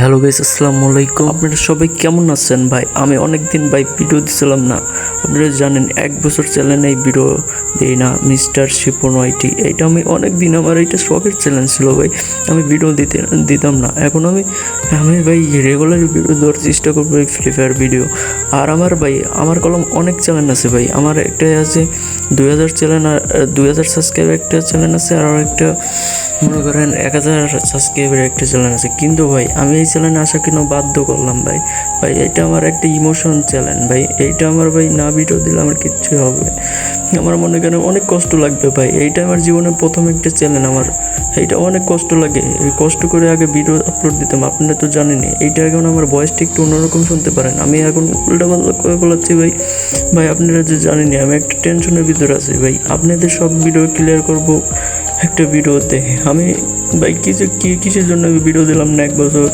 Hello guys, আসসালামু আলাইকুম। আপনারা সবাই কেমন আছেন ভাই? আমি অনেক দিন ভাই ভিডিও দিছিলাম না। আপনারা জানেন 1 বছর চ্যানেলে এই ভিডিও দিই না, মিস্টার শিপন ওয়াইটি। এটা আমি অনেক দিন, আমার এটা শখের চ্যানেল ছিল ভাই। আমি ভিডিও দিতাম না। এখন আমি ভাই রেগুলার ভিডিও দেওয়ার চেষ্টা করবো, ফ্রি ফায়ার ভিডিও। আর আমার কলম অনেক চ্যানেল আছে ভাই। আমার একটাই আছে 2000 চ্যানেল, আর 2000 সাবস্ক্রাইবার একটা চ্যানেল আছে, আর একটা মনে করেন 1000 সাবস্ক্রাইবার একটা চ্যানেল আছে। কিন্তু ভাই আমি এই চ্যানেলে আসা কেন বাধ্য করলাম ভাই। এটা আমার একটা ইমোশন চ্যানেল ভাই। এইটা আমার ভাই না ভিডিও দিলে আমার কিচ্ছুই হবে। আমার মনে করেন অনেক কষ্ট লাগবে ভাই। এইটা আমার জীবনের প্রথম একটা চ্যানেল। আমার এইটা অনেক কষ্ট লাগে। এই কষ্ট করে আগে ভিডিও আপলোড দিতাম, আপনারা তো জানেনই। এইটা এখন আমার ভয়েসটা একটু অন্যরকম শুনতে পারেন। আমি এখন উল্টাপাল্টা করে বলাচ্ছি ভাই। আপনারা যে জানেনই আমি একটা টেনশনের ভিতরে আছি ভাই। আপনাদের সব ভিডিও ক্লিয়ার করব একটা ভিডিওতে। আমি ভাই কিসের জন্য ভিডিও দিলাম না 1 বছর,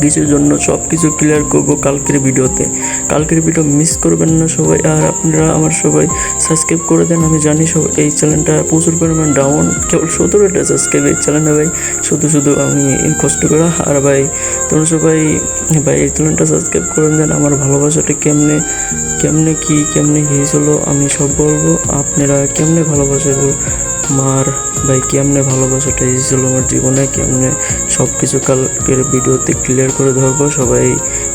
কিছুর জন্য সব কিছু ক্লিয়ার করবো কালকের ভিডিওতে। কালকের ভিডিও মিস করবেন না সবাই। আর আপনারা আমার সবাই সাবস্ক্রাইব করে দেন। আমি জানি সব এই চ্যানেলটা প্রচুর পরিমাণ ডাউন, কেবল 17টা সাবস্ক্রাইব এই চ্যানেলে ভাই। শুধু আমি কষ্ট করা। আর ভাই তোমরা সবাই ভাই এই চ্যানেলটা সাবস্ক্রাইব করে দেন। আমার ভালোবাসাটা কেমনে হয়েছিল আমি সব বলবো। আপনারা কেমনে ভালোবাসা আমার ভাই, কেমনে ভালোবাসাটা এসেছিল আমার জীবনে, কেমনে সব কিছু কালকের ভিডিওতে ক্লিয়ার করে ধরবো। সবাই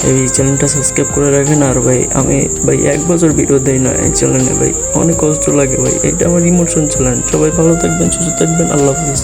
এই চ্যানেলটা সাবস্ক্রাইব করে রাখেন। আর ভাই আমি 1 বছর ভিডিও দেই না এই চ্যানেলে ভাই, অনেক কষ্ট লাগে ভাই। এটা আমার ইমোশন চ্যানেল। সবাই ভালো থাকবেন, সুস্থ থাকবেন, আল্লাহ হাফিজ।